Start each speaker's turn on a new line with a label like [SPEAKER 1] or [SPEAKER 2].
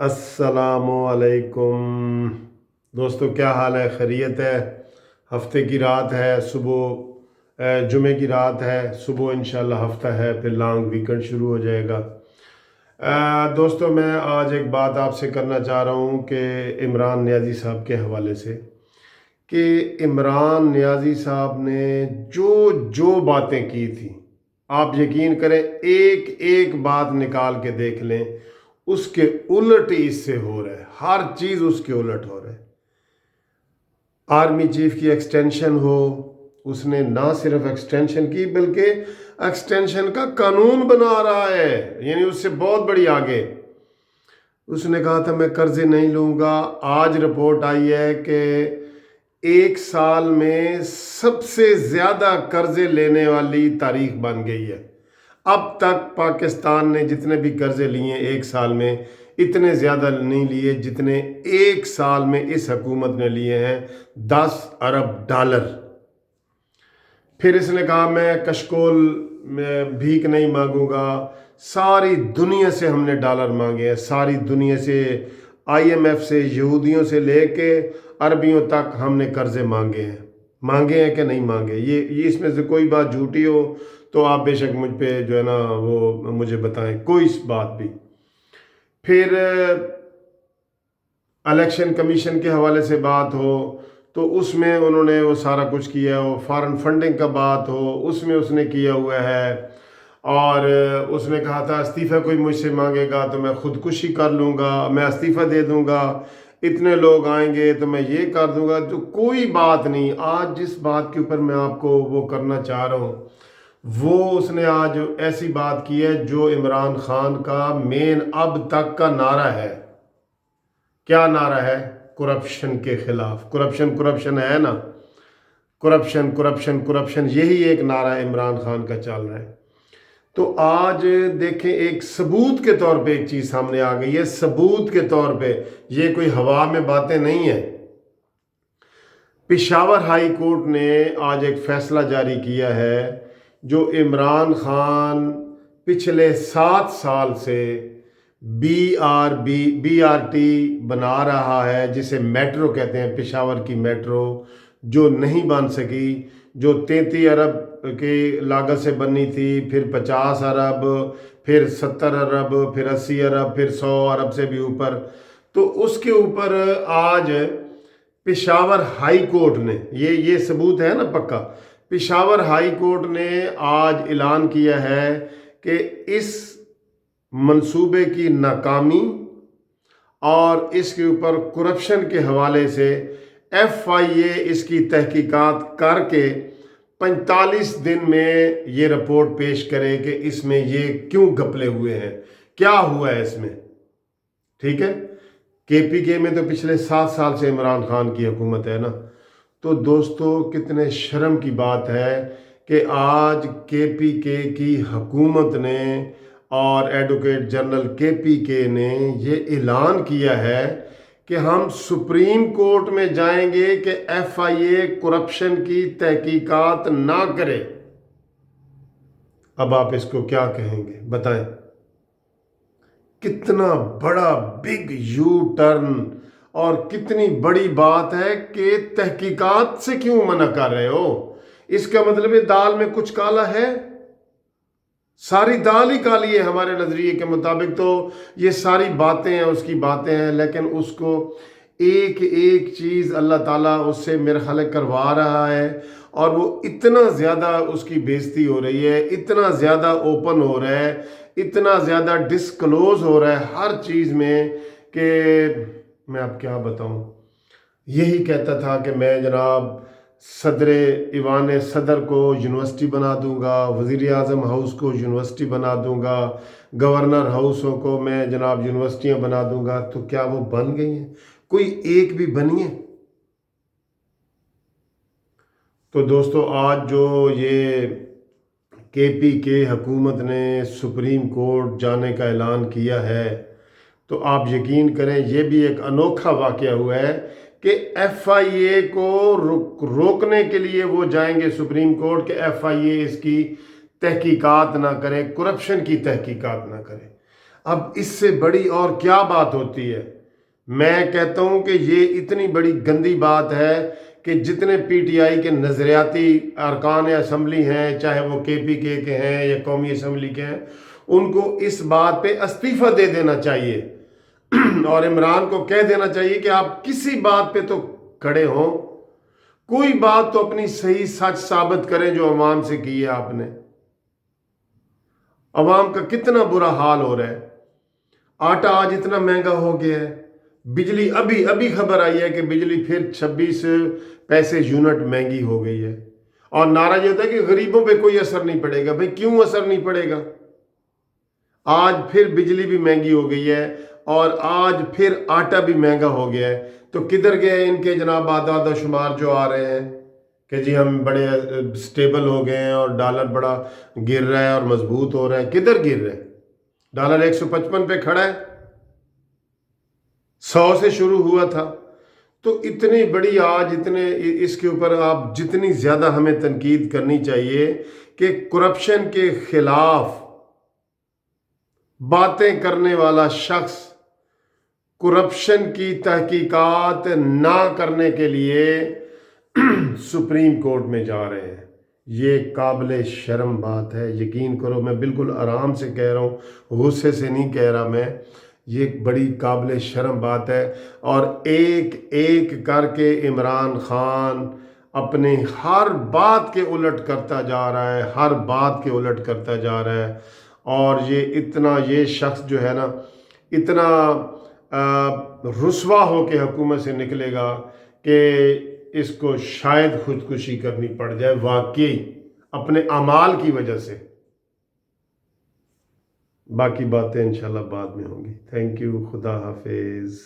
[SPEAKER 1] अस्सलाम वालेकुम दोस्तों, क्या हाल है? खैरियत है? हफ्ते की रात है, सुबह जुमे की रात है, सुबह इंशाल्लाह हफ्ता है, फिर लॉन्ग वीकेंड शुरू हो जाएगा। दोस्तों, मैं आज एक बात आपसे करना चाह रहा हूँ कि इमरान नियाज़ी साहब के हवाले से, कि इमरान नियाज़ी साहब ने जो जो बातें की थी, आप यकीन करें, एक एक बात निकाल के देख लें, उसके उलट ही इससे हो रहा है। हर चीज़ उसके उलट हो रहा है। आर्मी चीफ की एक्सटेंशन हो, उसने ना सिर्फ एक्सटेंशन की बल्कि एक्सटेंशन का कानून बना रहा है, यानी उससे बहुत बड़ी आगे। उसने कहा था मैं कर्जे नहीं लूँगा। आज रिपोर्ट आई है कि एक साल में सबसे ज़्यादा कर्जे लेने वाली तारीख बन गई है। अब तक पाकिस्तान ने जितने भी कर्जे लिए एक साल में, इतने ज़्यादा नहीं लिए जितने एक साल में इस हुकूमत ने लिए हैं, 10 अरब डॉलर। फिर इसने कहा मैं कशकोल में भीख नहीं मांगूंगा। सारी दुनिया से हमने डॉलर मांगे हैं, सारी दुनिया से, IMF से, यहूदियों से लेके अरबियों तक हमने कर्जे मांगे हैं कि नहीं मांगे? ये इसमें से कोई बात झूठी हो तो आप बेशक मुझ पे जो है ना वो मुझे बताएं, कोई इस बात भी। फिर इलेक्शन कमीशन के हवाले से बात हो तो उसमें उन्होंने वो सारा कुछ किया हो। फॉरेन फंडिंग का बात हो, उसमें उसने किया हुआ है। और उसने कहा था इस्तीफ़ा कोई मुझसे मांगेगा तो मैं खुदकुशी कर लूँगा, मैं इस्तीफ़ा दे दूँगा, इतने लोग आएंगे तो मैं ये कर दूँगा। तो कोई बात नहीं। आज जिस बात के ऊपर मैं आपको वो करना चाह रहा हूँ, वो उसने आज ऐसी बात की है जो इमरान खान का मेन अब तक का नारा है। क्या नारा है? करप्शन के खिलाफ। करप्शन करप्शन है ना, करप्शन करप्शन करप्शन, यही एक नारा इमरान खान का चल रहा है। तो आज देखें, एक सबूत के तौर पे एक चीज़ सामने आ गई है। सबूत के तौर पे, ये कोई हवा में बातें नहीं है। पेशावर हाई कोर्ट ने आज एक फैसला जारी किया है, जो इमरान खान पिछले 7 साल से BRT बना रहा है, जिसे मेट्रो कहते हैं, पेशावर की मेट्रो, जो नहीं बन सकी, जो 33 अरब की लागत से बननी थी, फिर 50 अरब, फिर 70 अरब, फिर 80 अरब, फिर 100 अरब से भी ऊपर। तो उसके ऊपर आज पेशावर हाई कोर्ट ने, ये सबूत है ना पक्का, पेशावर हाई कोर्ट ने आज ऐलान किया है कि इस मंसूबे की नाकामी और इसके ऊपर करप्शन के हवाले से FIA इसकी तहकीकात करके 45 दिन में ये रिपोर्ट पेश करे कि इसमें ये क्यों घपले हुए हैं, क्या हुआ है इसमें। ठीक है, KPK में तो पिछले 7 साल से इमरान खान की हुकूमत है ना। तो दोस्तों, कितने शर्म की बात है कि आज KPK की हुकूमत ने और एडवोकेट जनरल KPK ने ये ऐलान किया है कि हम सुप्रीम कोर्ट में जाएंगे कि FIA करप्शन की तहकीकात ना करे। अब आप इसको क्या कहेंगे बताएं? कितना बड़ा बिग यू टर्न, और कितनी बड़ी बात है कि तहकीकात से क्यों मना कर रहे हो? इसका मतलब है दाल में कुछ काला है। सारी दाल ही काली है हमारे नजरिए के मुताबिक। तो ये सारी बातें हैं, उसकी बातें हैं, लेकिन उसको एक एक चीज अल्लाह ताला उससे मेरे ख्याल है करवा रहा है। और वो इतना ज्यादा उसकी बेइज्जती हो रही है, इतना ज्यादा ओपन हो रहा है, इतना ज्यादा डिस्क्लोज हो रहा है हर चीज में, कि मैं अब क्या बताऊं। यही कहता था कि मैं जनाब सदर ईवान सदर को यूनिवर्सिटी बना दूंगा, वज़ीर आज़म हाउस को यूनिवर्सिटी बना दूंगा, गवर्नर हाउसों को मैं जनाब यूनिवर्सिटियां बना दूंगा। तो क्या वो बन गई हैं? कोई एक भी बनी है? तो दोस्तों, आज जो ये KPK हुकूमत ने सुप्रीम कोर्ट जाने का ऐलान किया है, तो आप यकीन करें ये भी एक अनोखा वाक़या हुआ है कि FIA को रोकने के लिए वो जाएंगे सुप्रीम कोर्ट कि FIA इसकी तहकीकात ना करे, करप्शन की तहकीकात ना करे। اب اس سے بڑی اور کیا بات ہوتی ہے؟ میں کہتا ہوں کہ یہ اتنی بڑی گندی بات ہے کہ جتنے پی ٹی آئی کے نظریاتی ارکان اسمبلی ہیں، چاہے وہ کے پی کے ہیں یا قومی اسمبلی کے ہیں، ان کو اس بات پہ استعفیٰ دے دینا چاہیے اور عمران کو کہہ دینا چاہیے کہ آپ کسی بات پہ تو کھڑے ہوں، کوئی بات تو اپنی صحیح سچ ثابت کریں جو عوام سے کی ہے آپ نے۔ عوام کا کتنا برا حال ہو رہا ہے، آٹا آج اتنا مہنگا ہو گیا ہے، بجلی ابھی خبر آئی ہے کہ بجلی پھر 26 پیسے یونٹ مہنگی ہو گئی ہے، اور نعرہ یہ ہوتا ہے کہ غریبوں پہ کوئی اثر نہیں پڑے گا۔ بھئی کیوں اثر نہیں پڑے گا؟ آج پھر بجلی بھی مہنگی ہو گئی ہے اور آج پھر آٹا بھی مہنگا ہو گیا ہے، تو کدھر گئے ان کے جناب اعداد و شمار جو آ رہے ہیں کہ جی ہم بڑے سٹیبل ہو گئے ہیں اور ڈالر بڑا گر رہا ہے اور مضبوط ہو رہا ہے؟ کدھر گر رہا ہے؟ ڈالر 155 پہ کھڑا ہے، 100 سے شروع ہوا تھا۔ تو اتنی بڑی آج اس کے اوپر آپ جتنی زیادہ ہمیں تنقید کرنی چاہیے کہ کرپشن کے خلاف باتیں کرنے والا شخص کرپشن کی تحقیقات نہ کرنے کے لیے سپریم کورٹ میں جا رہے ہیں۔ یہ قابل شرم بات ہے، یقین کرو، میں بالکل آرام سے کہہ رہا ہوں، غصے سے نہیں کہہ رہا میں، یہ بڑی قابل شرم بات ہے۔ اور ایک ایک کر کے عمران خان اپنے ہر بات کے الٹ کرتا جا رہا ہے، ہر بات کے الٹ کرتا جا رہا ہے، اور یہ شخص جو ہے نا اتنا رسوا ہو کے حکومت سے نکلے گا کہ اس کو شاید خودکشی کرنی پڑ جائے، واقعی اپنے اعمال کی وجہ سے۔ باقی باتیں انشاءاللہ بعد میں ہوں گی۔ تھینک یو، خدا حافظ۔